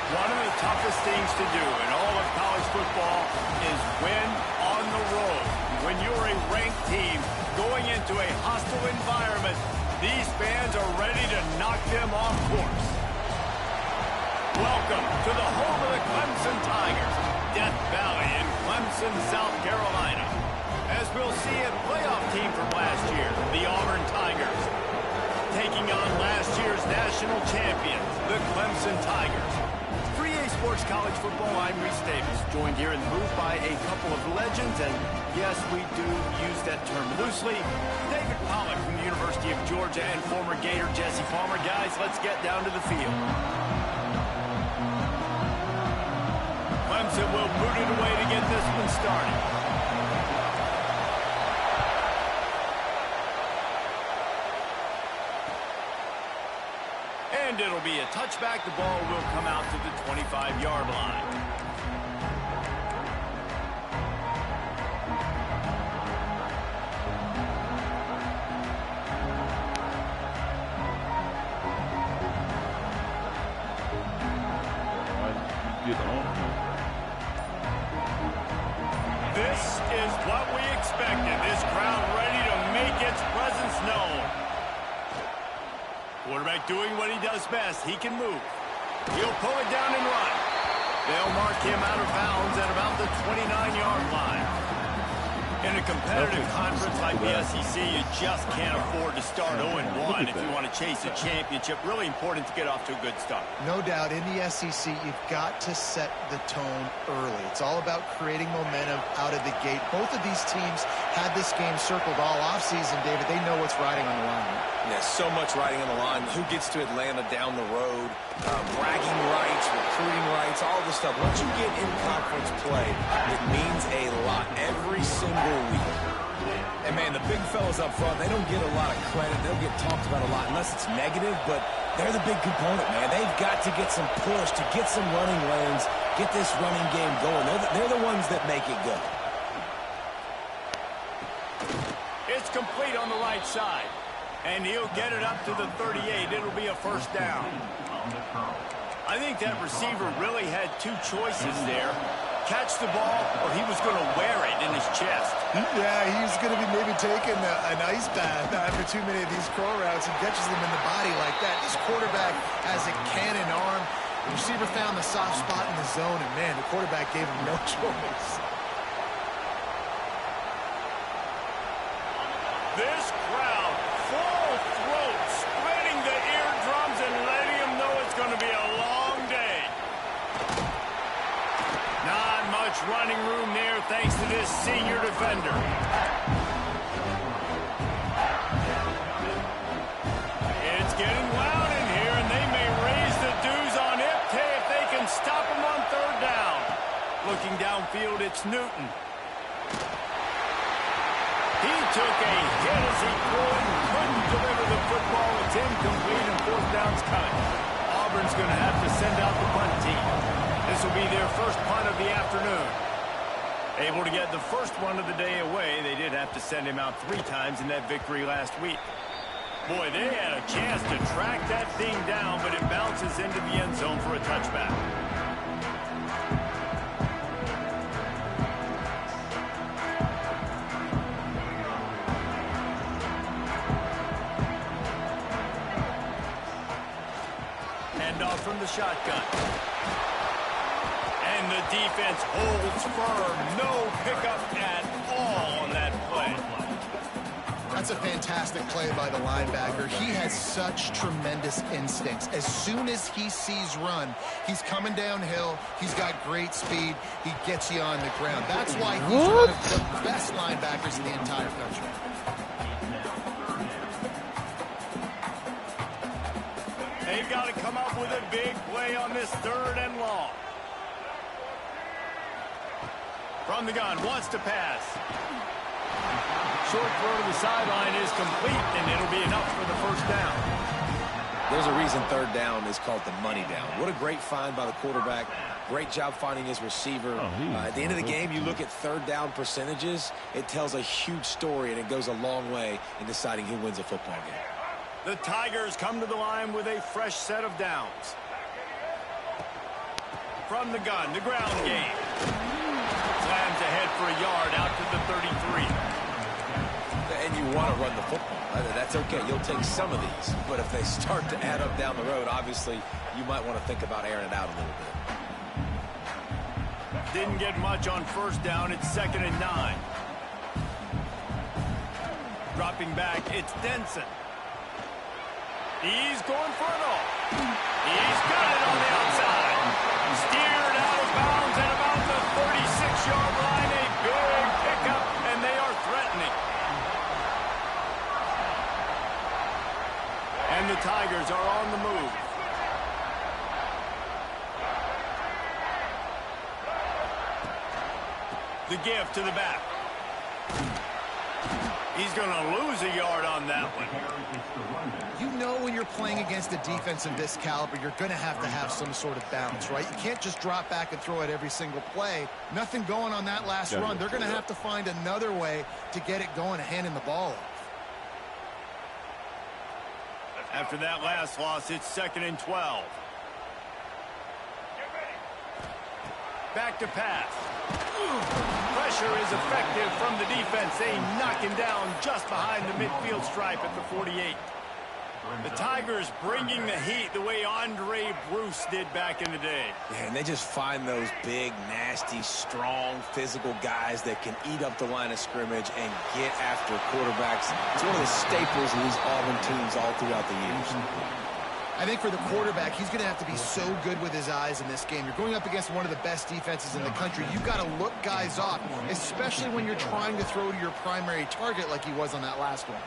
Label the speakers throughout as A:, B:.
A: One of the toughest things to do in all of college football is win on the road. When you're a ranked team going into a hostile environment, these fans are ready to knock them off course. Welcome to the home of the Clemson Tigers, Death Valley in Clemson, South Carolina. As we'll see a playoff team from last year, the Auburn Tigers, taking on last year's national champions, the Clemson Tigers. 3A Sports College Football, I'm Reese Davis, joined here in the booth by a couple of legends, and yes, we do use that term loosely. David Pollack from the University of Georgia and former Gator Jesse Palmer. Guys, let's get down to the field. Clemson will boot it away to get this one started. And it'll be a touchback. The ball will come out to the 25-yard line. This is what we expected. This crowd ready to make its presence known. Quarterback doing what he does best. He can move. He'll pull it down and run. They'll mark him out of bounds at about the 29-yard line. In a competitive conference like the SEC, you just can't afford to start 0-1 if you want to chase a championship. Really important to get off to a good start.
B: No doubt, in the SEC, you've got to set the tone early. It's all about creating momentum out of the gate. Both of these teams had this game circled all offseason, David. They know what's riding on the line.
C: Yeah, so much riding on the line. Who gets to Atlanta down the road? Bragging rights, recruiting rights, all this stuff. Once you get in conference play, it means a lot every single week. And, man, the big fellas up front, they don't get a lot of credit. They don't get talked about a lot unless it's negative, but they're the big component, man. They've got to get some push, to get some running lanes, get this running game going. They're the ones that make it go.
A: It's complete on the right side. And he'll get it up to the 38. It'll be a first down. I think that receiver really had two choices there. Catch the ball, or he was going to wear it in his chest.
B: Yeah, he's going to be maybe taking an ice bath after too many of these curl routes. He catches them in the body like that. This quarterback has a cannon arm. The receiver found the soft spot in the zone, and, man, the quarterback gave him no choice.
A: This crowd, full throat, spreading the eardrums and letting them know it's going to be a long day. Not much running room there thanks to this senior defender. It's getting loud in here, and they may raise the dues on Ipte if they can stop him on third down. Looking downfield, it's Newton. He took a hit as he threw it and couldn't deliver the football. It's incomplete and fourth down's coming. Auburn's going to have to send out the punt team. This will be their first punt of the afternoon. Able to get the first one of the day away. They did have to send him out 3 times in that victory last week. Boy, they had a chance to track that thing down, but it bounces into the end zone for a touchback. Off from the shotgun. And the defense holds firm. No pickup at all on that play.
B: That's a fantastic play by the linebacker. He has such tremendous instincts. As soon as he sees run, he's coming downhill. He's got great speed. He gets you on the ground. That's why he's one of the best linebackers in the entire country.
A: They've got to come up with a big play on this third and long. From the gun, wants to pass. Short throw to the sideline is complete, and it'll be enough for the first down.
C: There's a reason third down is called the money down. What a great find by the quarterback. Great job finding his receiver. At the end of the game, you look at third down percentages. It tells a huge story, and it goes a long way in deciding who wins a football game.
A: The Tigers come to the line with a fresh set of downs. from the gun, the ground game. Slams ahead for a yard out to the 33.
C: And you want to run the football. That's okay. You'll take some of these. But if they start to add up down the road, obviously, you might want to think about airing it out a little bit.
A: Didn't get much on first down. It's 2nd and 9. Dropping back, it's Denson. He's going for it all. He's got it on the outside. Steered out of bounds at about the 36-yard line. A big pickup, and they are threatening. And the Tigers are on the move. The give to the back. He's going to lose a yard on that one.
B: You know when you're playing against a defense of this caliber, you're going to have some sort of balance, right? You can't just drop back and throw it every single play. Nothing going on that last run. They're going to have to find another way to get it going, handing the ball off.
A: After that last loss, it's 2nd and 12. Back to pass. Pressure is effective from the defense. They knock him down just behind the midfield stripe at the 48. The Tigers bringing the heat the way Andre Bruce did back in the day.
C: Yeah, and they just find those big, nasty, strong, physical guys that can eat up the line of scrimmage and get after quarterbacks. It's one of the staples of these Auburn teams all throughout the years.
B: I think for the quarterback, he's going to have to be so good with his eyes in this game. You're going up against one of the best defenses in the country. You've got to look guys off, especially when you're trying to throw to your primary target like he was on that last one.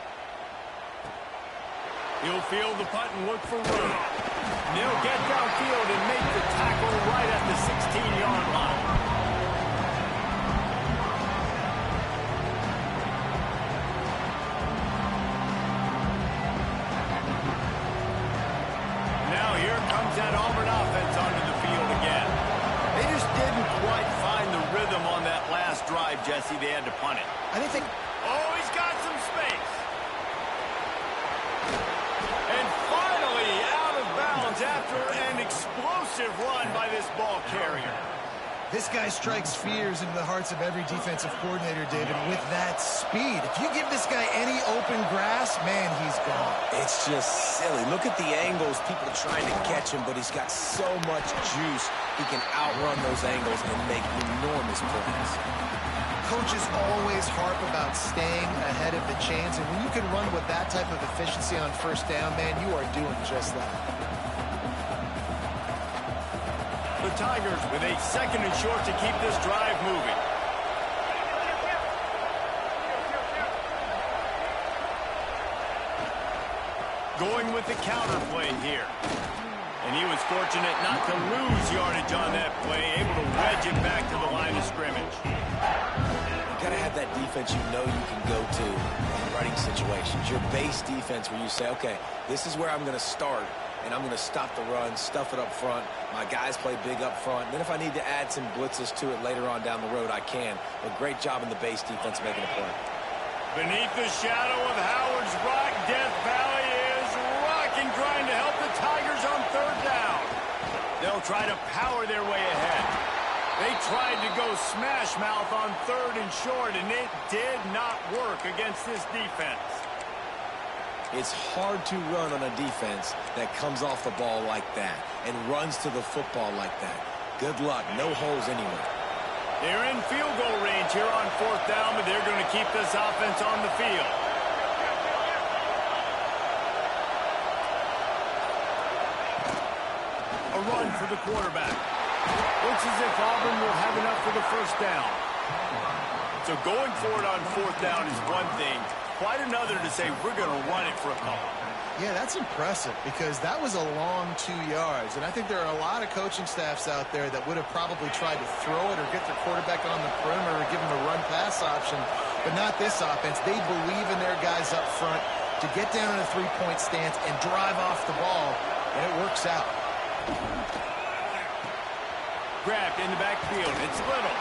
A: He'll field the punt and look for room. They'll get downfield and make the tackle right at the 16-yard line. Now here comes that Auburn offense onto the field again. They just didn't quite find the rhythm on that last drive, Jesse. They had to punt it.
B: I think
A: Oh, he's got some space. And finally out of bounds after an explosive run by this ball carrier.
B: this guy strikes fears into the hearts of every defensive coordinator, David, with that speed. If you give this guy any open grass, man, he's gone.
C: It's just silly. Look at the angles, people trying to catch him, but he's got so much juice. He can outrun those angles and make enormous plays.
B: Coaches always harp about staying ahead of the chains, and when you can run with that type of efficiency on first down, man, you are doing just that.
A: The Tigers with a second and short to keep this drive moving. Going with the counter play here. And he was fortunate not to lose yardage on that play, able to wedge it back to the line of scrimmage.
C: You gotta have that defense you know you can go to in running situations. Your base defense where you say, okay, this is where I'm gonna start, and I'm gonna stop the run, stuff it up front. My guys play big up front. And then if I need to add some blitzes to it later on down the road, I can. But great job in the base defense making a play.
A: Beneath the shadow of Howard's Rock, Death Valley is rocking, trying to help the Tigers on third down. They'll try to power their way ahead. They tried to go smash mouth on third and short, and it did not work against this defense.
C: It's hard to run on a defense that comes off the ball like that and runs to the football like that. Good luck. No holes anywhere.
A: They're in field goal range here on fourth down, but they're going to keep this offense on the field. A run for the quarterback. Looks as if Auburn will have enough for the first down. So going for it on fourth down is one thing. Quite another to say we're going to run it for a couple.
B: Yeah, that's impressive because that was a long 2 yards. And I think there are a lot of coaching staffs out there that would have probably tried to throw it or get their quarterback on the perimeter or give him a run-pass option. But not this offense. They believe in their guys up front to get down in a three-point stance and drive off the ball, and it works out.
A: Grabbed in the backfield. It's Little.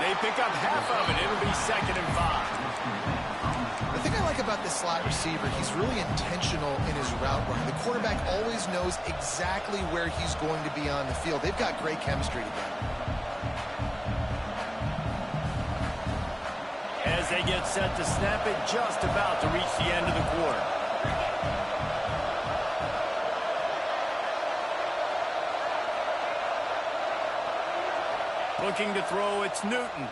A: They pick up half of it. It'll be 2nd and 5.
B: The thing I like like about this slot receiver, he's really intentional in his route running. The quarterback always knows exactly where he's going to be on the field. They've got great chemistry together.
A: As they get set to snap it, just about to reach the end of the quarter. Looking to throw, it's Newton.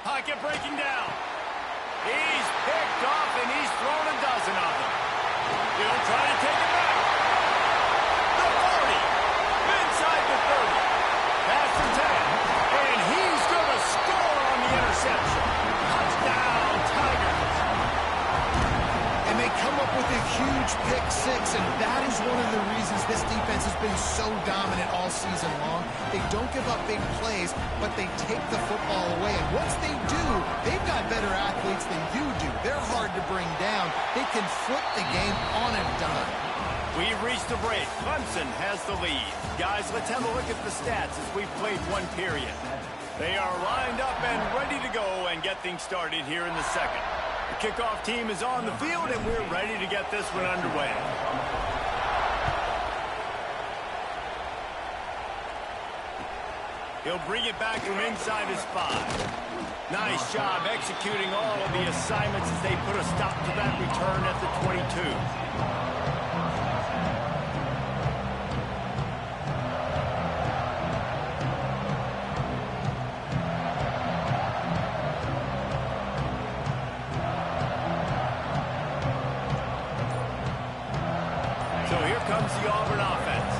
A: Pocket breaking down. He's picked off, and he's thrown a dozen of them. He'll try to take it back. The 40. Inside the 30. Past the 10. And he's going to score on the interception. Touchdown, Tigers.
B: And they come up with a huge pick six, and that is one of the reasons this defense has been so dominant all season long. They don't give up big plays, but they take the football away. And once they do, they've got better athletes than you do. They're hard to bring down. They can flip the game on a dime.
A: We've reached a break. Clemson has the lead. Guys, let's have a look at the stats as we've played one period. They are lined up and ready to go and get things started here in the second. The kickoff team is on the field, and we're ready to get this one underway. He'll bring it back from inside his 5. Nice job executing all of the assignments as they put a stop to that return at the 22. Comes the Auburn offense.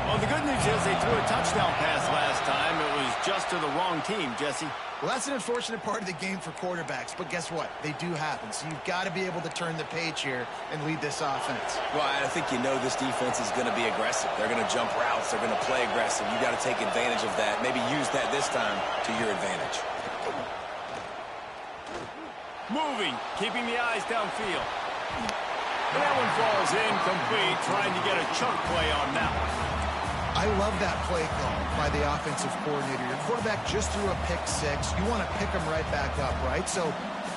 A: Well, the good news is they threw a touchdown pass last time. It was just to the wrong team, Jesse.
B: Well, that's an unfortunate part of the game for quarterbacks, but guess what? They do happen, so you've got to be able to turn the page here and lead this offense.
C: Well, I think you know this defense is going to be aggressive. They're going to jump routes. They're going to play aggressive. You got to take advantage of that. Maybe use that this time to your advantage.
A: Moving, keeping the eyes downfield. That one falls incomplete, trying to get a chunk play on that one.
B: I love that play call by the offensive coordinator. Your quarterback just threw a pick six. You want to pick him right back up, right? So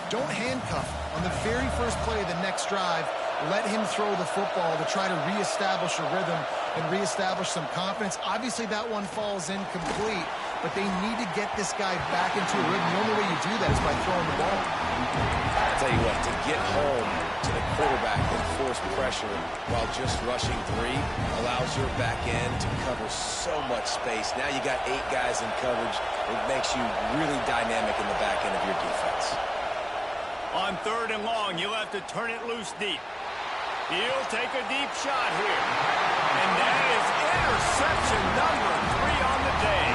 B: don't handcuff him. On the very first play of the next drive, let him throw the football to try to reestablish a rhythm and reestablish some confidence. Obviously, that one falls incomplete, but they need to get this guy back into a rhythm. The only way you do that is by throwing the ball.
C: I'll tell you what, to get home to the quarterback and force pressure while just rushing 3 allows your back end to cover so much space. Now you got 8 guys in coverage. It makes you really dynamic in the back end of your defense.
A: On 3rd and long, you'll have to turn it loose deep. He'll take a deep shot here. And that is interception number 3 on the day.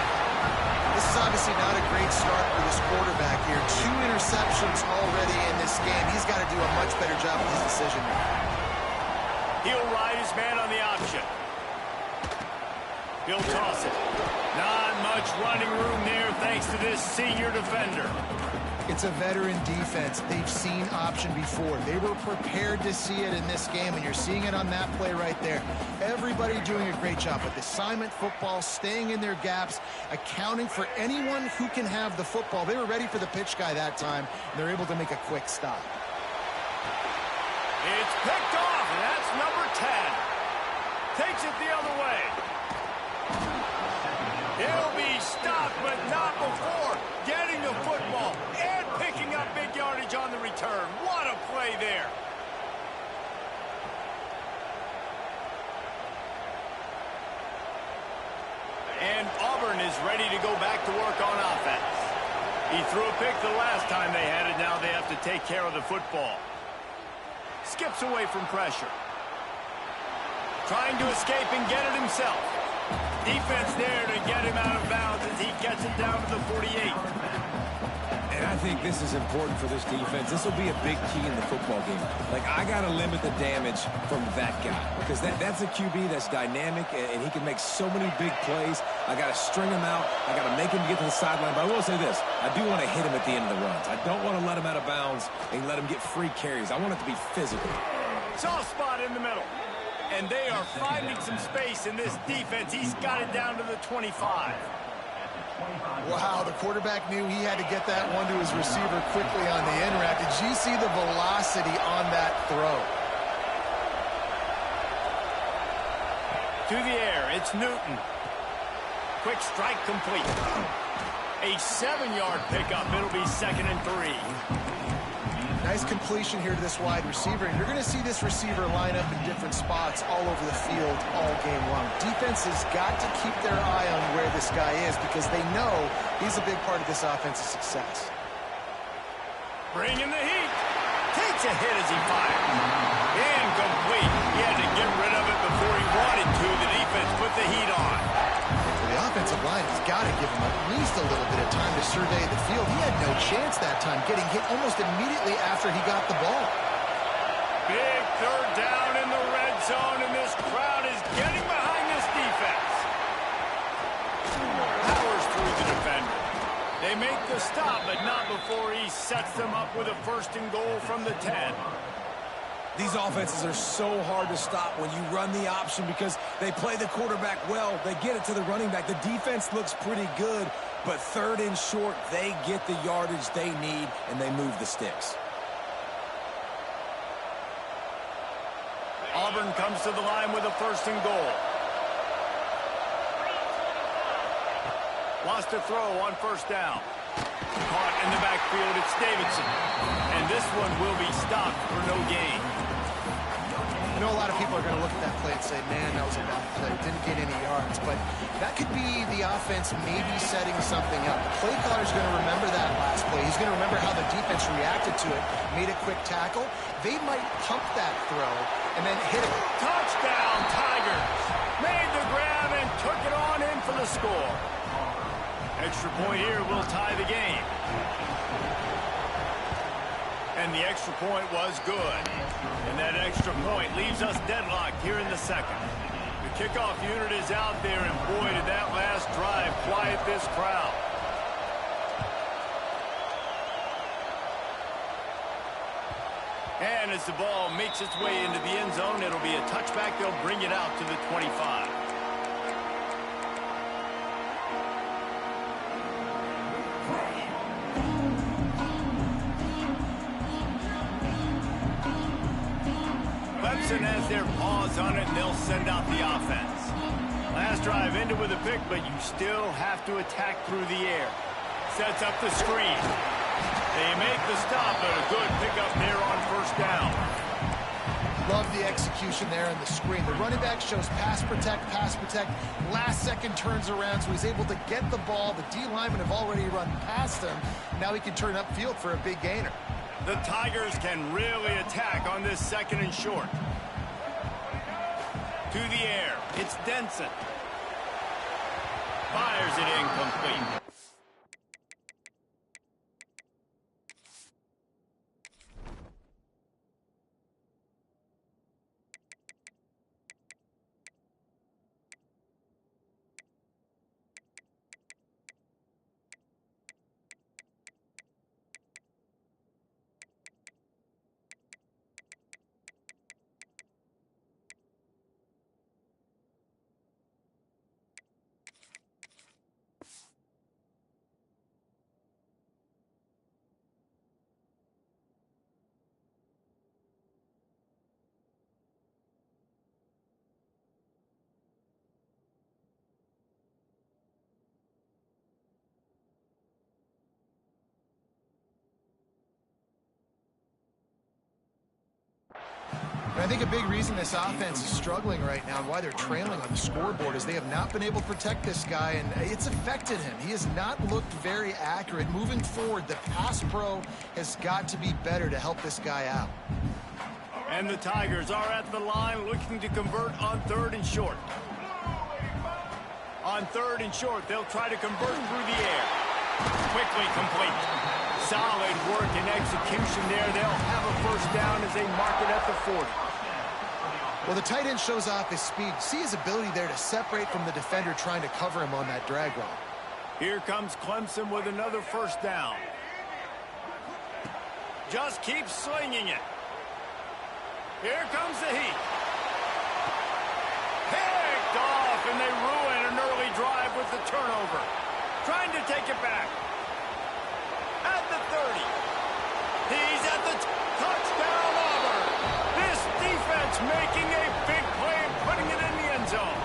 B: This is obviously not a great start for this quarterback here. 2 interceptions already in this game. He's got to do a much better job with his decision making.
A: He'll ride his man on the option. He'll toss it. Not much running room there thanks to this senior defender.
B: It's a veteran defense. They've seen option before. They were prepared to see it in this game, and you're seeing it on that play right there. Everybody doing a great job with assignment football, staying in their gaps, accounting for anyone who can have the football. They were ready for the pitch guy that time, and they're able to make a quick stop.
A: It's picked off, and that's number 10. Takes it the other way. He'll be stopped, but not before getting the football and picking up big yardage on the return. What a play there. And Auburn is ready to go back to work on offense. He threw a pick the last time they had it. Now they have to take care of the football. Skips away from pressure. Trying to escape and get it himself. Defense there to get him out of bounds as he gets it down to the 48.
D: And I think this is important for this defense. This will be a big key in the football game. Like, I got to limit the damage from that guy because that's a QB that's dynamic, and he can make so many big plays. I got to string him out. I got to make him get to the sideline. But I will say this. I do want to hit him at the end of the runs. I don't want to let him out of bounds and let him get free carries. I want it to be physical.
A: Soft spot in the middle. And they are finding some space in this defense. He's got it down to the 25.
B: Wow, the quarterback knew he had to get that one to his receiver quickly on the in route. Did you see the velocity on that throw?
A: To the air, it's Newton. Quick strike complete. A 7-yard pickup. It'll be 2nd and 3.
B: Nice completion here to this wide receiver, and you're going to see this receiver line up in different spots all over the field all game long. Defense has got to keep their eye on where this guy is because they know he's a big part of this offense's success.
A: Bringing the heat. Takes a hit as he fires. Incomplete. He had to get rid of it before he wanted to. The defense put the heat on.
B: The offensive line has got to give him at least a little bit of time to survey the field. He had no chance that time, getting hit almost immediately after he got the ball.
A: Big 3rd down in the red zone, and this crowd is getting behind this defense. Powers through the defender. They make the stop, but not before he sets them up with a 1st and goal from the 10.
D: These offenses are so hard to stop when you run the option because they play the quarterback well. They get it to the running back. The defense looks pretty good, but 3rd and short, they get the yardage they need, and they move the sticks.
A: Auburn comes to the line with a 1st and goal. Wants to throw on 1st down. Caught in the backfield, it's Davidson. And this one will be stopped for no gain.
B: I know a lot of people are going to look at that play and say, man, that was a bad play. Didn't get any yards. But that could be the offense maybe setting something up. The play caller's going to remember that last play. He's going to remember how the defense reacted to it, made a quick tackle. They might pump that throw and then hit it.
A: Touchdown, Tigers! Made the grab and took it on in for the score. Extra point here will tie the game. And the extra point was good. And that extra point leaves us deadlocked here in the 2nd. The kickoff unit is out there, and boy, did that last drive quiet this crowd. And as the ball makes its way into the end zone, it'll be a touchback. They'll bring it out to the 25. Clemson has their paws on it, and they'll send out the offense. Last drive ended with a pick, but you still have to attack through the air. Sets up the screen. They make the stop, but a good pickup there on 1st down.
B: Love the execution there on the screen. The running back shows pass protect, last second turns around, so he's able to get the ball. The D linemen have already run past him. Now he can turn upfield for a big gainer.
A: The Tigers can really attack on this 2nd and short. To the air, it's Denson. Fires it incomplete.
B: And I think a big reason this offense is struggling right now and why they're trailing on the scoreboard is they have not been able to protect this guy, and it's affected him. He has not looked very accurate. Moving forward, the pass pro has got to be better to help this guy out.
A: And the Tigers are at the line looking to convert on 3rd and short. On 3rd and short, they'll try to convert through the air. Quickly complete. Solid work and execution there. They'll have a 1st down as they mark it at the 40.
B: Well, the tight end shows off his speed. See his ability there to separate from the defender trying to cover him on that drag route.
A: Here comes Clemson with another 1st down. Just keep slinging it. Here comes the heat. Picked off, and they ruin an early drive with the turnover. Trying to take it back. At the 30. He's at the touchdown, Auburn. This defense making a big play and putting it in the end zone.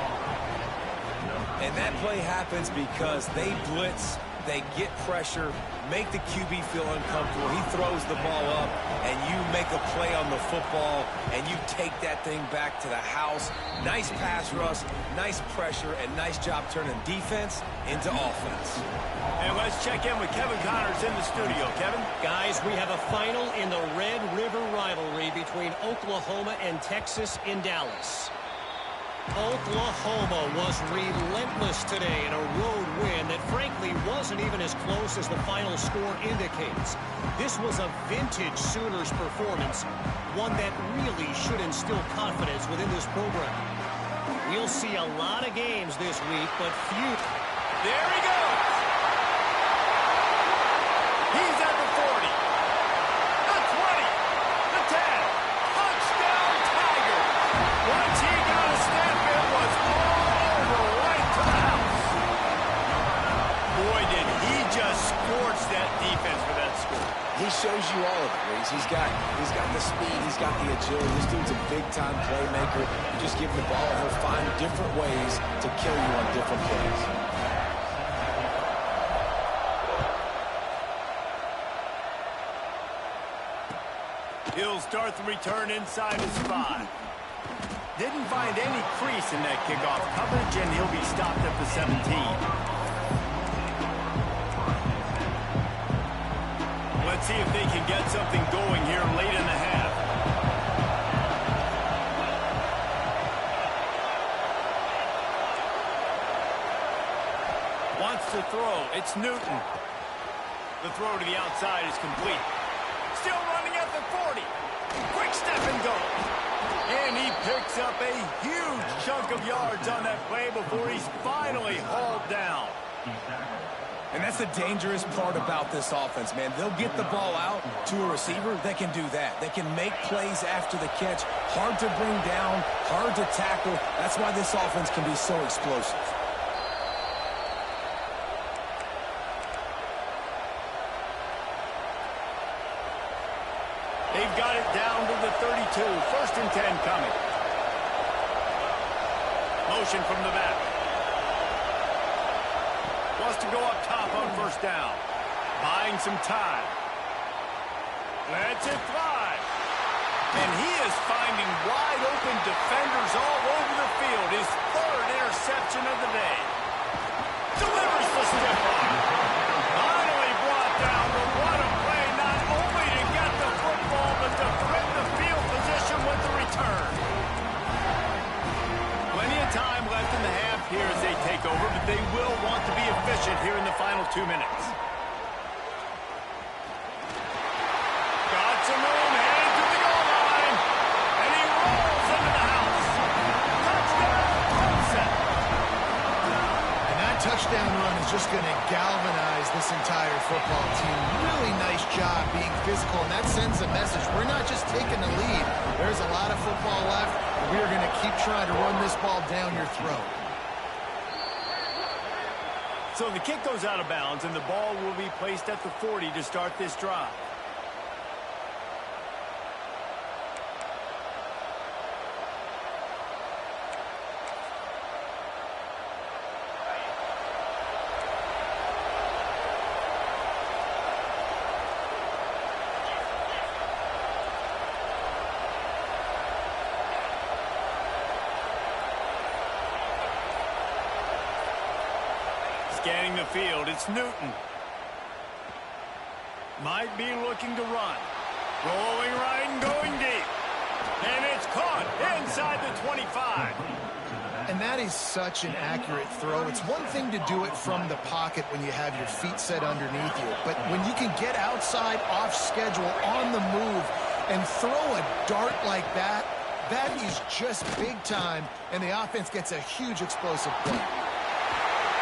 C: And that play happens because they blitz, they get pressure, make the QB feel uncomfortable. He throws the ball up, and you make a play on the football, and you take that thing back to the house. Nice pass rush, nice pressure, and nice job turning defense into offense.
A: And let's check in with Kevin Connors in the studio. Kevin?
E: Guys, we have a final in the Red River rivalry between Oklahoma and Texas in Dallas. Oklahoma was relentless today in a road win that frankly wasn't even as close as the final score indicates. This was a vintage Sooners performance, one that really should instill confidence within this program. We'll see a lot of games this week, but few.
A: There he goes. He's at the 40. The 20. The 10. Touchdown, Tiger. Once he got a step, it was all over right to the house. Boy, did he just scorch that defense for that score.
C: He shows you all of it, Reese. He's got the speed, he's got the agility. This dude's a big-time playmaker. You just give him the ball, and he'll find different ways to kill you on different plays.
A: He'll start the return inside his 5. Didn't find any crease in that kickoff coverage, and he'll be stopped at the 17. Let's see if they can get something going here late in the half. Wants to throw. It's Newton. The throw to the outside is complete. Still running at the 40. Quick step and go. And he picks up a huge chunk of yards on that play before he's finally hauled down.
C: And that's the dangerous part about this offense, man. They'll get the ball out to a receiver. They can do that. They can make plays after the catch. Hard to bring down, hard to tackle. That's why this offense can be so explosive.
A: They've got it down to the 32. 1st and 10 coming. Motion from the back. Wants to go up top on 1st down. Buying some time. Lets it fly. And he is finding wide open defenders all over the field. His 3rd interception of the day. Delivers the stiff arm. Finally brought down, but what a play, not only to get the football, but to threaten the field position with the return. Plenty of time left in the half here as they take over, but they will want to be efficient here in the final 2 minutes. Got some room, headed to the goal line, and he rolls into the house. Touchdown, Clemson.
B: And that touchdown run is just going to galvanize this entire football team. Really nice job being physical, and that sends a message. We're not just taking the lead. There's a lot of football left, and we're going to keep trying to run this ball down your throat.
A: So the kick goes out of bounds, and the ball will be placed at the 40 to start this drive. Scanning the field, it's Newton. Might be looking to run. Rolling right and going deep. And it's caught inside the 25.
B: And that is such an accurate throw. It's one thing to do it from the pocket when you have your feet set underneath you. But when you can get outside, off schedule, on the move, and throw a dart like that, that is just big time. And the offense gets a huge explosive play.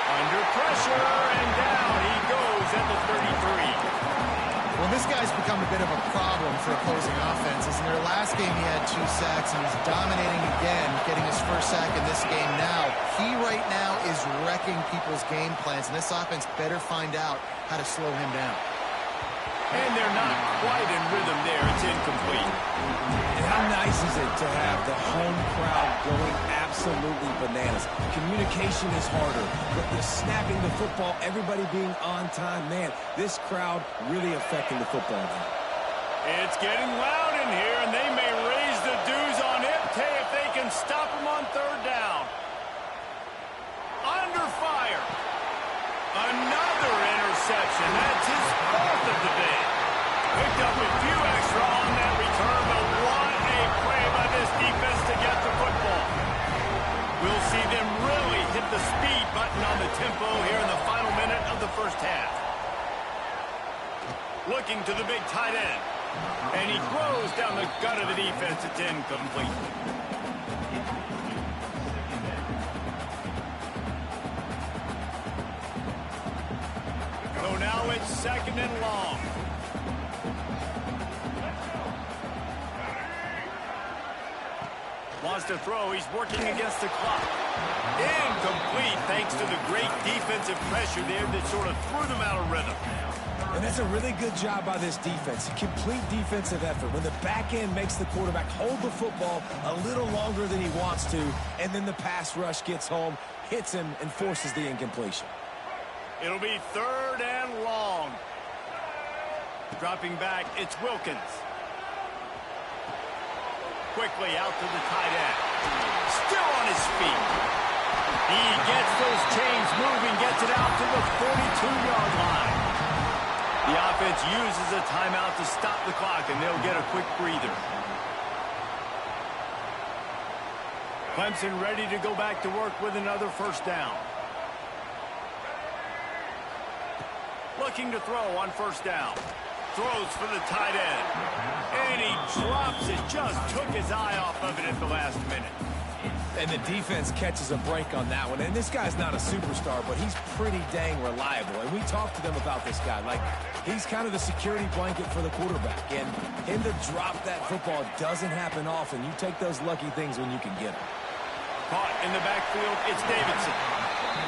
A: Under pressure, and down he goes at the 33.
B: Well, this guy's become a bit of a problem for opposing offenses. In their last game, he had 2 sacks, and he's dominating again, getting his first sack in this game now. He right now is wrecking people's game plans, and this offense better find out how to slow him down.
A: And they're not quite in rhythm there. It's incomplete.
D: And how nice is it to have the home crowd going absolutely bananas? Communication is harder, but the snapping the football, everybody being on time, man, this crowd really affecting the football game.
A: It's getting loud in here, and they may raise the dues on Ipte if they can stop him on 3rd down. Under fire. Another interception. That's his 4th of the day. Picked up a few extra on that return, but what a play by this defense to get the football. We'll see them really hit the speed button on the tempo here in the final minute of the first half. Looking to the big tight end. And he throws down the gut of the defense. It's incomplete. So now it's 2nd and long. Wants to throw. He's working against the clock. Incomplete thanks to the great defensive pressure there that sort of threw them out of rhythm.
D: And that's a really good job by this defense. Complete defensive effort. When the back end makes the quarterback hold the football a little longer than he wants to, and then the pass rush gets home, hits him, and forces the incompletion.
A: It'll be 3rd and long. Dropping back, it's Wilkins. Quickly out to the tight end. Still on his feet. He gets those chains moving, gets it out to the 42-yard line. The offense uses a timeout to stop the clock, and they'll get a quick breather. Clemson ready to go back to work with another 1st down. Looking to throw on 1st down. Throws for the tight end. And he drops it. Just took his eye off of it at the last minute.
D: And the defense catches a break on that one. And this guy's not a superstar, but he's pretty dang reliable. And we talked to them about this guy. Like, he's kind of the security blanket for the quarterback. And him to drop that football doesn't happen often. You take those lucky things when you can get them.
A: Caught in the backfield, it's Davidson.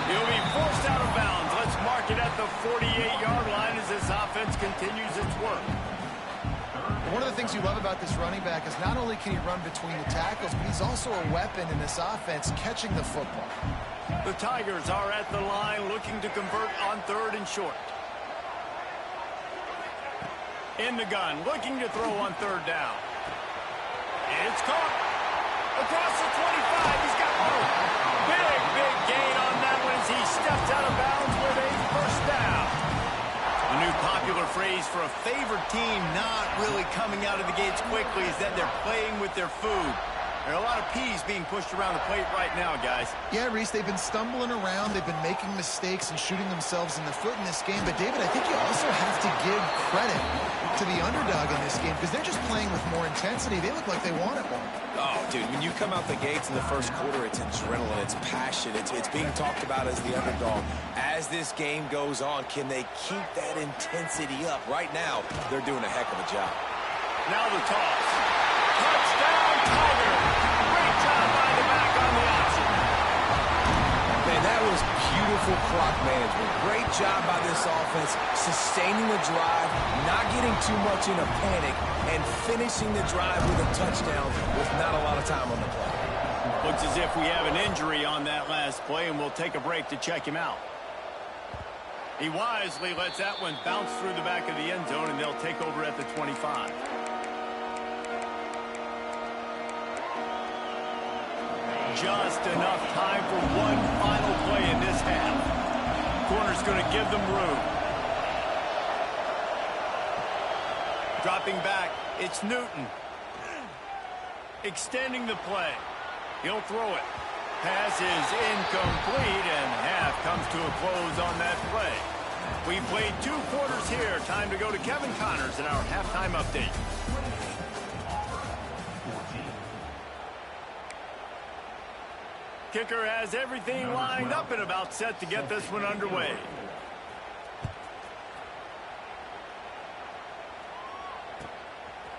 A: He'll be forced out of bounds. Let's mark it at the 48-yard line as this offense continues its work.
B: One of the things you love about this running back is not only can he run between the tackles, but he's also a weapon in this offense catching the football.
A: The Tigers are at the line looking to convert on 3rd and short. In the gun, looking to throw on 3rd down. It's caught. Across the 25, he's got room. Big gain on that one as he steps out of bounds with a 1st down. A new popular phrase for a favored team not really coming out of the gates quickly is that they're playing with their food. There are a lot of peas being pushed around the plate right now, guys.
B: Yeah, Reese, they've been stumbling around. They've been making mistakes and shooting themselves in the foot in this game. But, David, I think you also have to give credit to the underdog in this game because they're just playing with more intensity. They look like they want it more.
C: Oh, dude, when you come out the gates in the 1st quarter, it's adrenaline, it's passion, it's being talked about as the underdog. As this game goes on, can they keep that intensity up? Right now, they're doing a heck of a job.
A: Now the toss. Touchdown, Tiger. Great job by the back on the option.
D: Man, that was beautiful clock management. Great job by this offense, sustaining the drive, not getting too much in a panic, and finishing the drive with a touchdown with not a lot of time on the clock.
A: Looks as if we have an injury on that last play, and we'll take a break to check him out. He wisely lets that one bounce through the back of the end zone, and they'll take over at the 25. Just enough time for one final play in this half. Corner's going to give them room. Dropping back, it's Newton. Extending the play. He'll throw it. Pass is incomplete, and half comes to a close on that play. We played 2 quarters here. Time to go to Kevin Connors in our halftime update. Kicker has everything lined up and about set to get this one underway.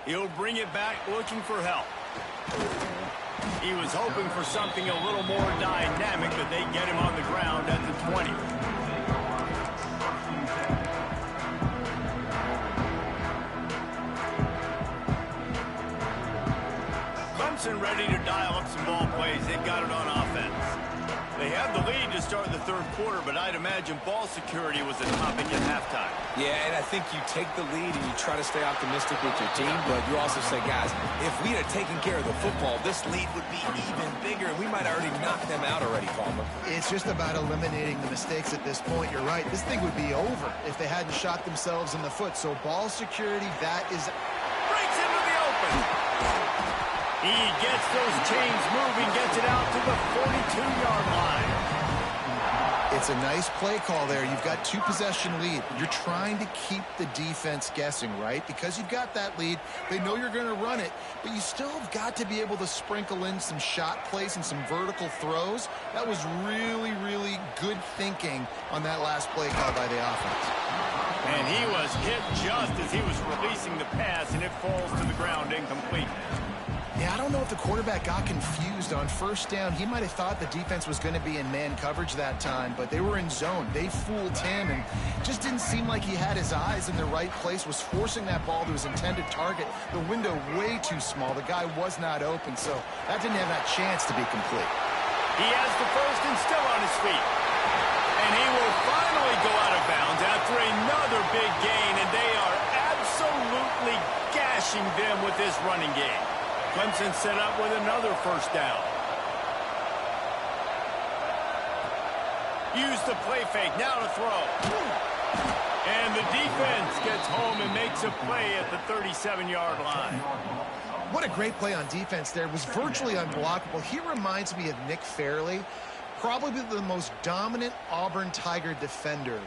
A: He'll bring it back looking for help. He was hoping for something a little more dynamic, but they get him on the ground at the 20. Clemson ready to dial up some ball plays. They've got it on offense. They have the lead to start the third quarter, but I'd imagine ball security was a topic at halftime.
C: Yeah, and I think you take the lead and you try to stay optimistic with your team, but you also say, guys, if we had taken care of the football, this lead would be even bigger, and we might have already knocked them out already, Palmer.
B: It's just about eliminating the mistakes at this point. You're right. This thing would be over if they hadn't shot themselves in the foot. So ball security, that is...
A: Breaks into the open. He gets those chains moving, gets it out to the 42-yard line.
B: It's a nice play call there. You've got 2-possession lead. You're trying to keep the defense guessing, right? Because you've got that lead. They know you're going to run it, but you still have got to be able to sprinkle in some shot plays and some vertical throws. That was really, really good thinking on that last play call by the offense.
A: And he was hit just as he was releasing the pass, and it falls to the ground incomplete.
B: Yeah, I don't know if the quarterback got confused on first down. He might have thought the defense was going to be in man coverage that time, but they were in zone. They fooled him and just didn't seem like he had his eyes in the right place, was forcing that ball to his intended target. The window way too small. The guy was not open, so that didn't have that chance to be complete.
A: He has the first and still on his feet. And he will finally go out of bounds after another big gain, and they are absolutely gashing them with this running game. Clemson set up with another first down. Use the play fake, now to throw. And the defense gets home and makes a play at the 37-yard line.
B: What a great play on defense there. It was virtually unblockable. He reminds me of Nick Fairley, probably the most dominant Auburn Tiger defender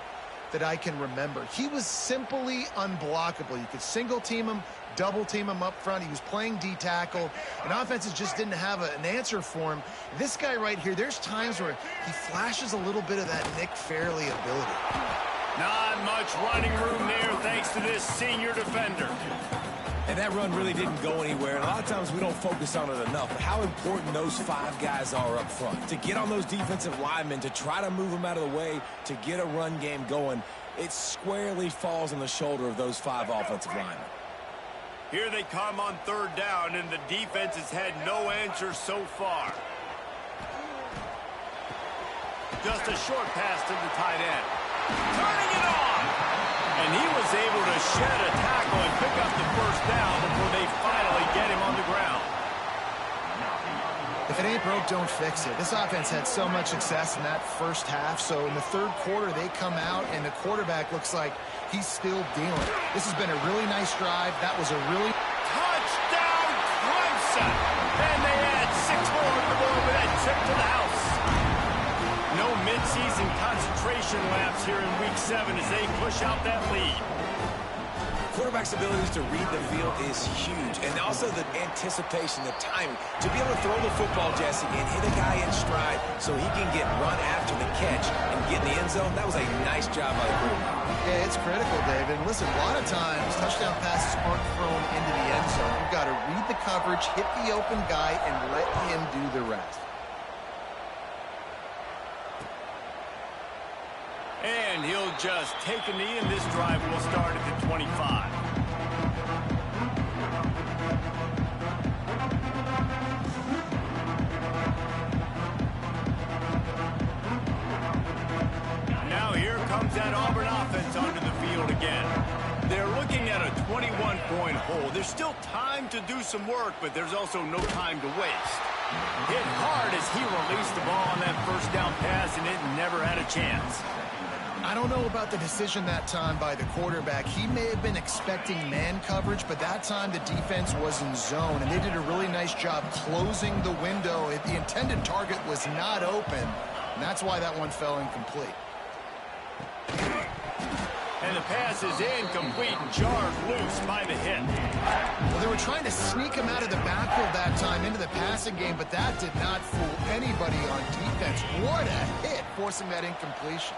B: that I can remember. He was simply unblockable. You could single team him, double team him up front. He was playing D-tackle, and offenses just didn't have an answer for him. This guy right here, there's times where he flashes a little bit of that Nick Fairley ability.
A: Not much running room there thanks to this senior defender.
C: And that run really didn't go anywhere. And a lot of times we don't focus on it enough. But how important those 5 guys are up front. To get on those defensive linemen, to try to move them out of the way, to get a run game going, it squarely falls on the shoulder of those 5 offensive linemen.
A: Here they come on third down, and the defense has had no answer so far. Just a short pass to the tight end. Turning it on! And he was able to shed a tackle and pick up the first down before they finally get him on the ground.
B: If it ain't broke, don't fix it. This offense had so much success in that first half, so in the third quarter they come out and the quarterback looks like he's still dealing. This has been a really nice drive. That was a really...
A: Touchdown, Clemson! And they add 6 more to go over that trip to the house. No midseason concentration laps here in Week 7 as they push out that lead.
C: Quarterback's abilities to read the field is huge, and also the anticipation, the timing. To be able to throw the football, Jesse, and hit a guy in stride so he can get run after the catch and get in the end zone, that was a nice job by the quarterback.
B: Yeah, it's critical, David. And listen, a lot of times touchdown passes aren't thrown into the end zone. You've got to read the coverage, hit the open guy, and let him do the rest.
A: And he'll just take a knee, and this drive will start at the 25. Now here comes that Auburn offense onto the field again. They're looking at a 21-point hole. There's still time to do some work, but there's also no time to waste. Hit hard as he released the ball on that first down pass, and it never had a chance.
B: I don't know about the decision that time by the quarterback. He may have been expecting man coverage, but that time the defense was in zone, and they did a really nice job closing the window. The intended target was not open, and that's why that one fell incomplete.
A: And the pass is incomplete, jarred loose by the hit.
B: Well, they were trying to sneak him out of the backfield that time into the passing game, but that did not fool anybody on defense. What a hit, forcing that incompletion.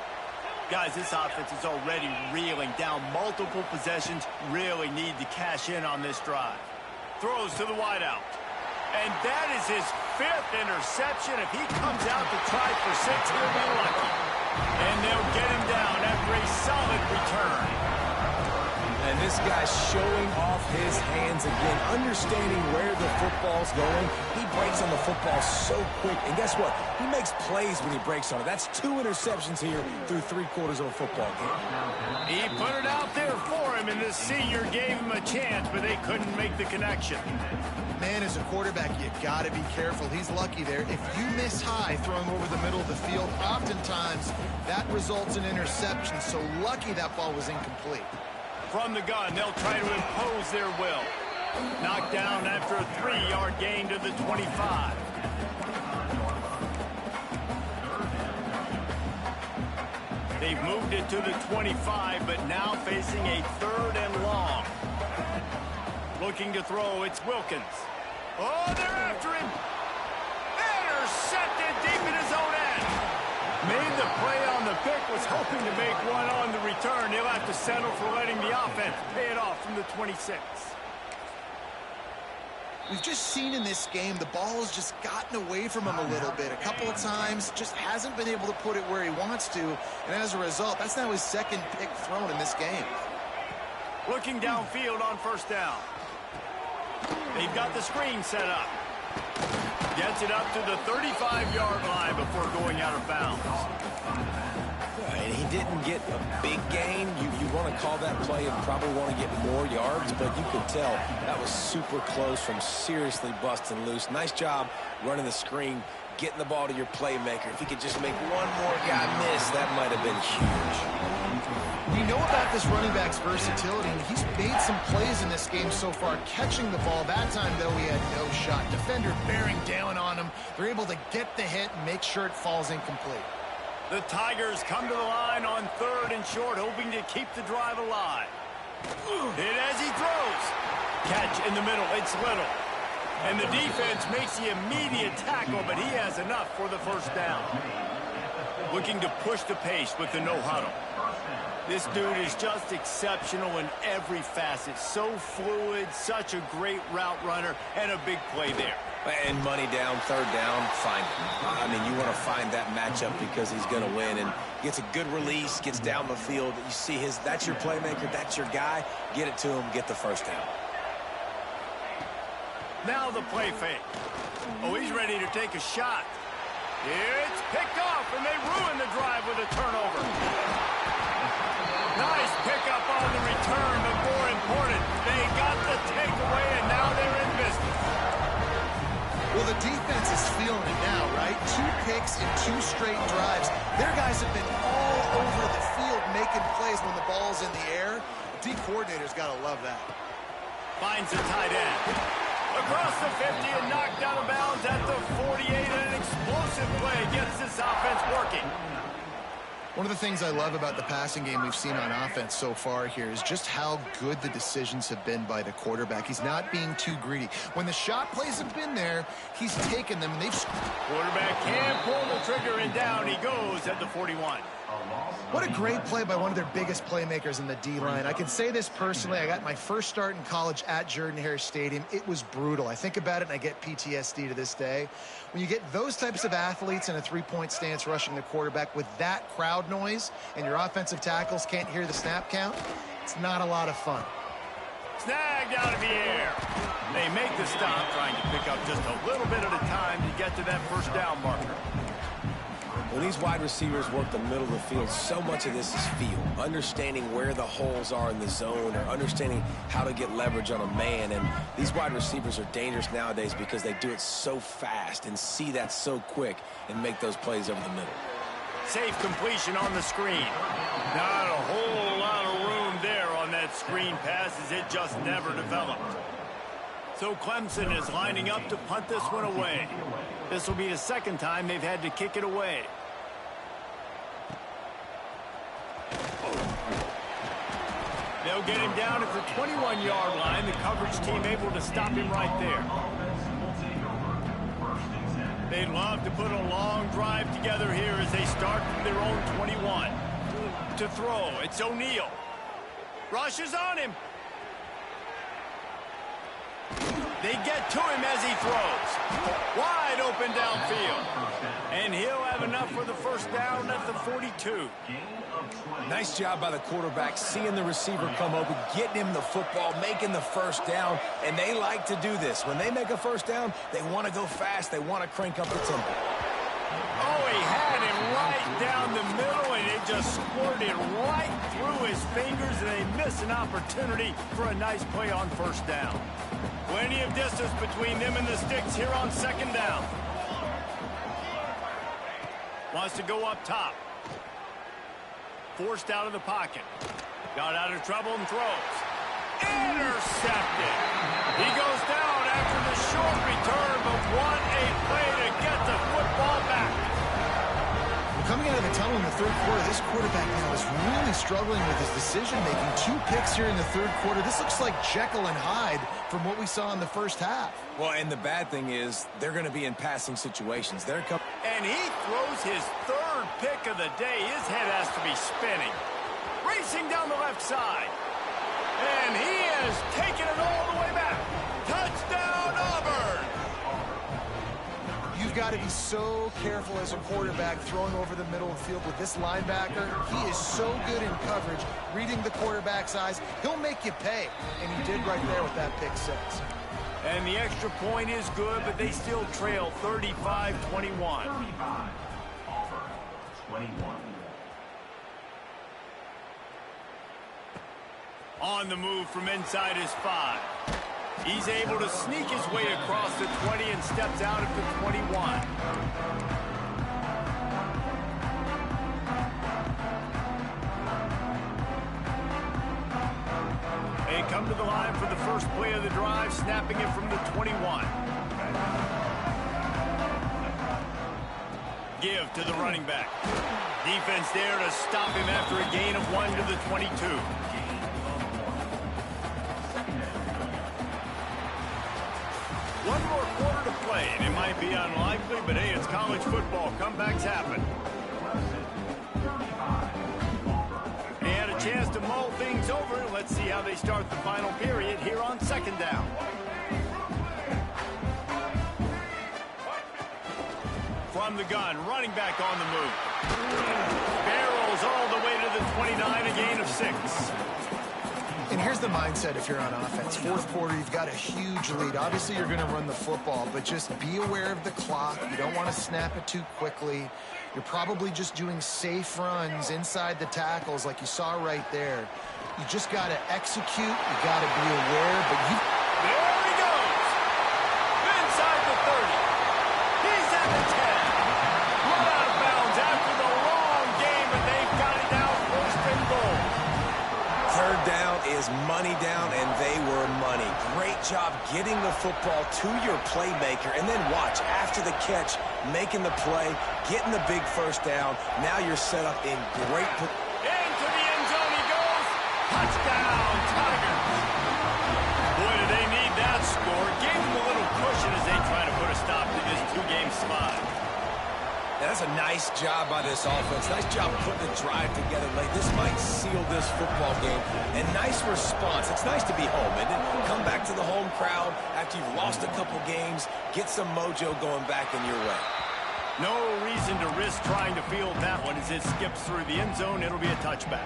A: Guys, this offense is already reeling down multiple possessions. Really need to cash in on this drive. throws to the wideout. And that is his 5th interception. If he comes out to try for 6, he'll be lucky. And they'll get him down after a solid return.
C: And this guy's showing off his hands again, understanding where the football's going. He breaks on the football so quick. And guess what? He makes plays when he breaks on it. That's 2 interceptions here through 3/4 of a football game.
A: He put it out there for him, and the senior gave him a chance, but they couldn't make the connection.
B: Man, as a quarterback, you got to be careful. He's lucky there. If you miss high throwing over the middle of the field, oftentimes that results in interception. So lucky that ball was incomplete.
A: From the gun, they'll try to impose their will. Knocked down after a 3-yard gain to the 25. They've moved it to the 25, but now facing a 3rd and long. Looking to throw, it's Wilkins. Oh, they're after him. Intercepted deep in his own end. Made the play on the pick, was hoping to make one on the return. He'll have to settle for letting the offense pay it off from the 26.
B: We've just seen in this game the ball has just gotten away from him a little bit. A couple of times, just hasn't been able to put it where he wants to. And as a result, that's now his 2nd pick thrown in this game.
A: Looking downfield on 1st down. They've got the screen set up. Gets it up to the 35-yard line before going out of bounds.
C: And he didn't get a big gain. You want to call that play and probably want to get more yards, but you could tell that was super close from seriously busting loose. Nice job running the screen, getting the ball to your playmaker. If he could just make one more guy miss, that might have been huge.
B: We know about this running back's versatility, and he's made some plays in this game so far, catching the ball. That time, though, he had no shot. Defender bearing down on him. They're able to get the hit and make sure it falls incomplete.
A: The Tigers come to the line on 3rd and short, hoping to keep the drive alive. Hit as he throws. Catch in the middle. It's Little. And the defense makes the immediate tackle, but he has enough for the 1st down. Looking to push the pace with the no huddle. This dude is just exceptional in every facet. So fluid, such a great route runner, and a big play there.
C: And money down, 3rd down, find him. I mean, you want to find that matchup because he's going to win. And gets a good release, gets down the field. You see that's your playmaker, that's your guy. Get it to him, get the 1st down.
A: Now the play fake. Oh, he's ready to take a shot. It's picked off, and they ruin the drive with a turnover. Nice pickup on the return, but more important, they got the takeaway, and now they're in business.
B: Well, the defense is feeling it now, right? 2 picks in 2 straight drives. Their guys have been all over the field making plays when the ball's in the air. D coordinator's got to love that.
A: Finds a tight end. Across the 50 and knocked out of bounds at the 48, and an explosive play gets this offense working.
B: One of the things I love about the passing game we've seen on offense so far here is just how good the decisions have been by the quarterback. He's not being too greedy. When the shot plays have been there, he's taken them, and they've...
A: Quarterback can pull the trigger, and down he goes at the 41.
B: What a great play by one of their biggest playmakers in the D-line. I can say this personally. I got my first start in college at Jordan-Hare Stadium. It was brutal. I think about it, and I get PTSD to this day. When you get those types of athletes in a 3-point stance rushing the quarterback with that crowd noise and your offensive tackles can't hear the snap count, it's not a lot of fun.
A: Snagged out of the air. They make the stop, trying to pick up just a little bit at a time to get to that 1st down marker.
C: When these wide receivers work the middle of the field, so much of this is feel. Understanding where the holes are in the zone, or understanding how to get leverage on a man. And these wide receivers are dangerous nowadays because they do it so fast and see that so quick and make those plays over the middle.
A: Safe completion on the screen. Not a whole lot of room there on that screen pass, as it just never developed. So Clemson is lining up to punt this one away. This will be the 2nd time they've had to kick it away. They'll get him down at the 21-yard line. The coverage team able to stop him right there. They'd love to put a long drive together here as they start from their own 21. To throw, it's O'Neal. Rushes on him. They get to him as he throws. Wide open downfield. And he'll have enough for the first down at the 42.
C: Nice job by the quarterback, seeing the receiver come open, getting him the football, making the first down, and they like to do this. When they make a first down, they want to go fast. They want to crank up the tempo.
A: Oh, he had him right down the middle, and it just squirted right through his fingers, and they miss an opportunity for a nice play on first down. Plenty of distance between them and the sticks here on second down. Wants to go up top. Forced out of the pocket. Got out of trouble and throws. Intercepted. He goes down after the short return, but what a play to get the football back.
B: Coming out of the tunnel in the third quarter, this quarterback now is really struggling with his decision-making. 2 picks here in the third quarter. This looks like Jekyll and Hyde from what we saw in the first half.
C: Well, and the bad thing is they're going to be in passing situations.
A: And he throws his third pick of the day. His head has to be spinning. Racing down the left side. And he has taken it all the way back. Touchdown, Auburn!
B: You've got to be so careful as a quarterback throwing over the middle of the field with this linebacker. He is so good in coverage, reading the quarterback's eyes. He'll make you pay, and he did right there with that pick 6.
A: And the extra point is good, but they still trail 35-21. On the move from inside his 5. He's able to sneak his way across the 20 and steps out at the 21. They come to the line for the first play of the drive, snapping it from the 21. Give to the running back. Defense there to stop him after a gain of 1 to the 22. One more quarter to play, and it might be unlikely, but hey, it's college football. Comebacks happen. They had a chance to mull things over. Let's see how they start the final period here on second down. From the gun, running back on the move. Barrels all the way to the 29, a gain of 6.
B: And here's the mindset if you're on offense. Fourth quarter, you've got a huge lead. Obviously, you're going to run the football, but just be aware of the clock. You don't want to snap it too quickly. You're probably just doing safe runs inside the tackles like you saw right there. You just got to execute. You got to be aware, but you...
A: There he goes! Inside the 30. He's at the 10. Run out of bounds after the long game, but they've got it now first and goal.
C: Third down is money down, and they were money. Great job getting the football to your playmaker, and then watch, after the catch, making the play, getting the big first down. Now you're set up in great...
A: Into the end zone he goes. Touchdown, Tigers. Boy, do they need that score. Gave them a little cushion as they try to put a stop to this 2-game slide.
C: That's a nice job by this offense. Nice job putting the drive together late. This might seal this football game. And nice response. It's nice to be home, isn't it? Come back to the home crowd after you've lost a couple games. Get some mojo going back in your way.
A: No reason to risk trying to field that one as it skips through the end zone. It'll be a touchback.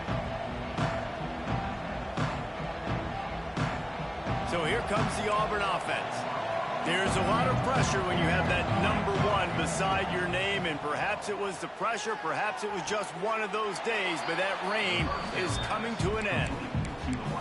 A: So here comes the Auburn offense. There's a lot of pressure when you have that number 1 beside your name, and perhaps it was the pressure, perhaps it was just one of those days, but that reign is coming to an end.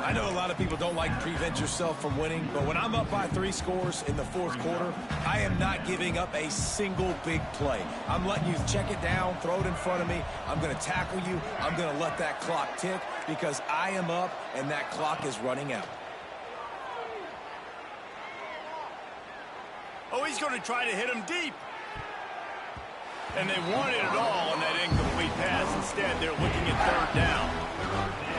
C: I know a lot of people don't like to prevent yourself from winning, but when I'm up by 3 scores in the fourth quarter, I am not giving up a single big play. I'm letting you check it down, throw it in front of me. I'm going to tackle you. I'm going to let that clock tick because I am up and that clock is running out.
A: Oh, he's going to try to hit him deep. And they wanted it all on that incomplete pass. Instead, they're looking at third down.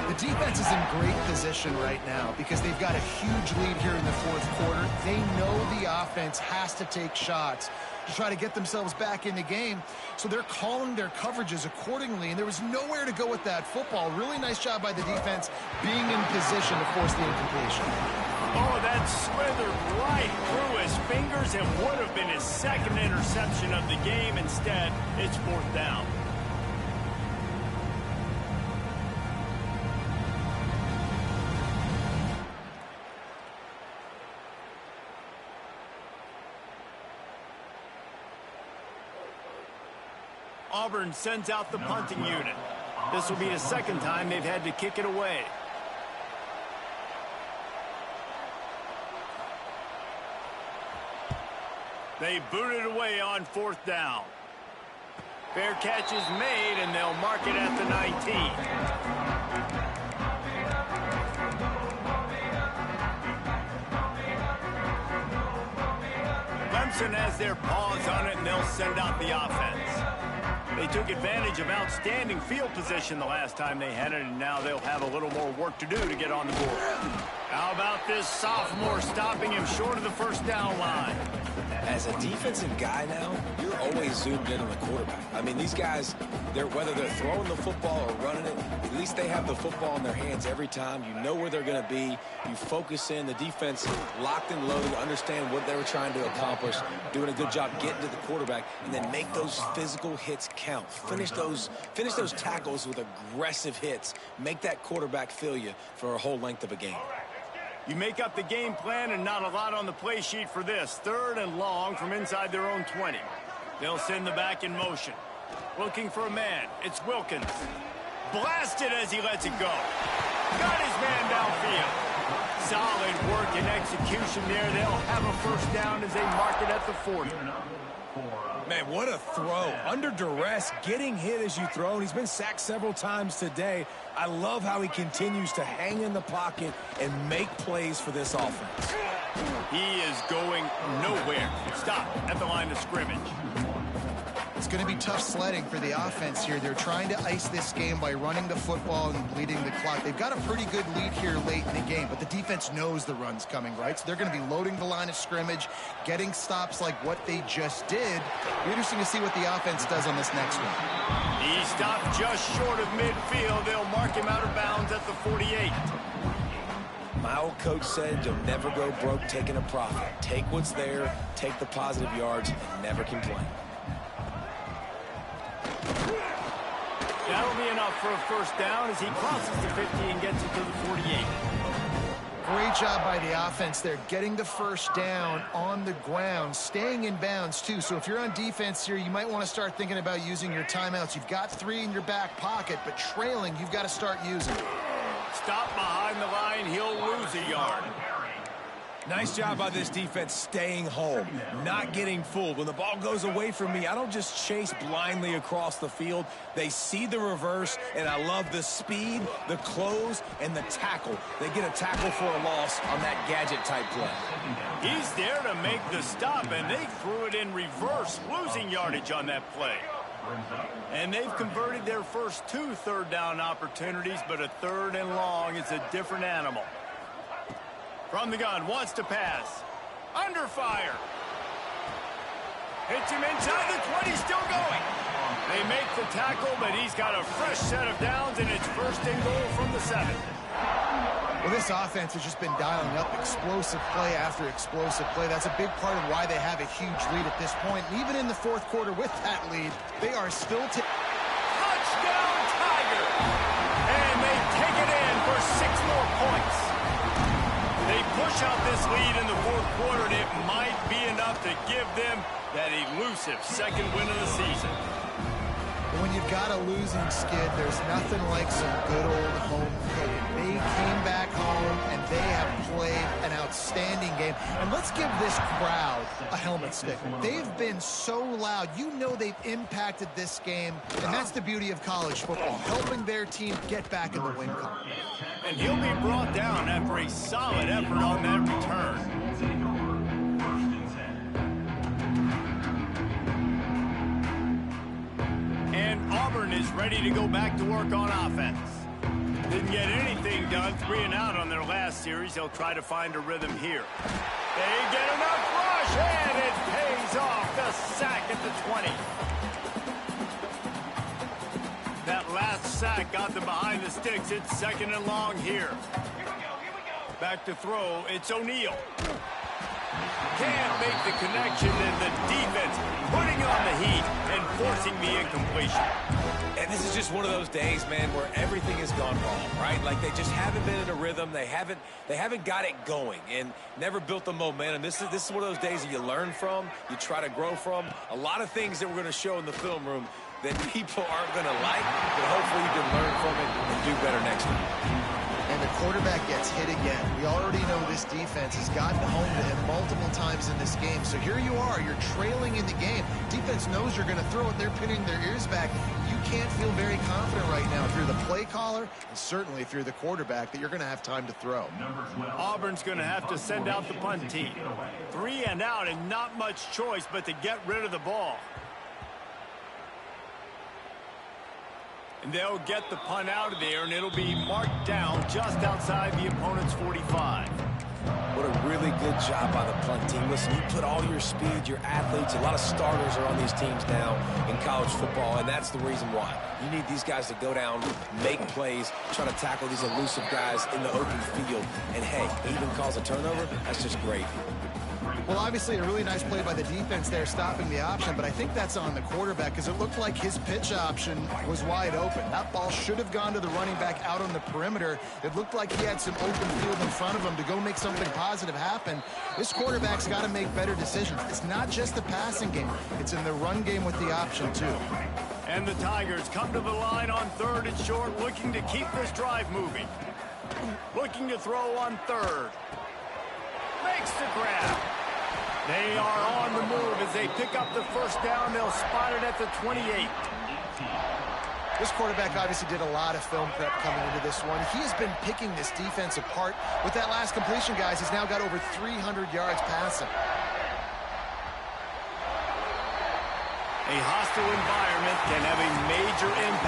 B: The defense is in great position right now because they've got a huge lead here in the fourth quarter. They know the offense has to take shots to try to get themselves back in the game. So they're calling their coverages accordingly, and there was nowhere to go with that football. Really nice job by the defense being in position to force the incompletion.
A: Oh, that slithered right through his fingers and would have been his second interception of the game. Instead, it's fourth down. Auburn sends out the punting unit. This will be the second time they've had to kick it away. They boot it away on fourth down. Fair catch is made, and they'll mark it at the 19. Clemson has their paws on it, and they'll send out the offense. They took advantage of outstanding field position the last time they had it, and now they'll have a little more work to do to get on the board. How about this sophomore stopping him short of the first down line?
C: As a defensive guy now, you're always zoomed in on the quarterback. I mean, these guys, whether they're throwing the football or running it, at least they have the football in their hands every time. You know where they're going to be. You focus in. The defense locked and loaded, understand what they were trying to accomplish, doing a good job getting to the quarterback, and then make those physical hits count. Finish those tackles with aggressive hits. Make that quarterback feel you for a whole length of a game.
A: You make up the game plan and not a lot on the play sheet for this. Third and long from inside their own 20. They'll send the back in motion. Looking for a man. It's Wilkins. Blasted as he lets it go. Got his man downfield. Solid work and execution there. They'll have a first down as they mark it at the 40.
D: Man, what a throw. Under duress, getting hit as you throw. And he's been sacked several times today. I love how he continues to hang in the pocket and make plays for this offense.
A: He is going nowhere. Stop at the line of scrimmage.
B: It's going to be tough sledding for the offense here. They're trying to ice this game by running the football and bleeding the clock. They've got a pretty good lead here late in the game, but the defense knows the run's coming, right? So they're going to be loading the line of scrimmage, getting stops like what they just did. It'll be interesting to see what the offense does on this next one.
A: He stopped just short of midfield. They'll mark him out of bounds at the 48.
C: My old coach said you'll never go broke taking a profit. Take what's there, take the positive yards, and never complain.
A: That'll be enough for a first down as he crosses the 50 and gets it to the 48.
B: Great job by the offense there, getting the first down on the ground, staying in bounds too. So if you're on defense here, you might want to start thinking about using your timeouts. You've got 3 in your back pocket, but trailing, you've got to start using it.
A: Stop behind the line, he'll lose a yard.
D: Nice job by this defense staying home, not getting fooled. When the ball goes away from me, I don't just chase blindly across the field. They see the reverse, and I love the speed, the close, and the tackle. They get a tackle for a loss on that gadget-type play.
A: He's there to make the stop, and they threw it in reverse, losing yardage on that play. And they've converted their first 2 third-down opportunities, but a third and long is a different animal. From the gun, wants to pass. Under fire. Hits him inside the 20, still going. They make the tackle, but he's got a fresh set of downs, and it's first and goal from the 7.
B: Well, this offense has just been dialing up explosive play after explosive play. That's a big part of why they have a huge lead at this point. And even in the fourth quarter with that lead, they are still...
A: Touchdown, Tiger! And they take it in for 6 more points. They push out this lead in the fourth quarter, and it might be enough to give them that elusive second win of the season.
B: When you've got a losing skid, there's nothing like some good old home cooking. They came back home, and they have played an outstanding game. And let's give this crowd a helmet stick. They've been so loud. You know they've impacted this game, and that's the beauty of college football, helping their team get back in the win column.
A: And he'll be brought down after a solid effort on that return. And Auburn is ready to go back to work on offense. Didn't get anything done, 3 and out on their last series. They'll try to find a rhythm here. They get enough rush, and it pays off. The sack at the 20. That last sack got them behind the sticks. It's second and long here. Back to throw, it's O'Neal. Can't make the connection, and the defense putting on the heat and forcing the incompletion.
C: And this is just one of those days, man, where everything has gone wrong, right? Like they just haven't been in a rhythm. They haven't got it going and never built the momentum. This is one of those days that you learn from, you try to grow from. A lot of things that we're going to show in the film room that people aren't going to like, but hopefully you can learn from it and do better next time.
B: And the quarterback gets hit again. We already know this defense has gotten home to him multiple times in this game. So here you are, you're trailing in the game. Defense knows you're going to throw it. They're pinning their ears back. You can't feel very confident right now through the play caller and certainly through the quarterback that you're going to have time to throw.
A: Auburn's going to have to send out the punt team. 3 and out and not much choice but to get rid of the ball. And they'll get the punt out of there, and it'll be marked down just outside the opponent's 45.
C: What a really good job by the punt team. Listen, you put all your speed, your athletes, a lot of starters are on these teams now in college football, and that's the reason why. You need these guys to go down, make plays, try to tackle these elusive guys in the open field. And, hey, even cause a turnover, that's just great.
B: Well, obviously, a really nice play by the defense there, stopping the option, but I think that's on the quarterback because it looked like his pitch option was wide open. That ball should have gone to the running back out on the perimeter. It looked like he had some open field in front of him to go make something positive happen. This quarterback's got to make better decisions. It's not just the passing game. It's in the run game with the option, too.
A: And the Tigers come to the line on 3rd and short, looking to keep this drive moving. Looking to throw on 3rd. Makes the grab. They are on the move as they pick up the first down. They'll spot it at the 28.
B: This quarterback obviously did a lot of film prep coming into this one. He has been picking this defense apart. With that last completion, guys, he's now got over 300 yards passing.
A: A hostile environment can have a major impact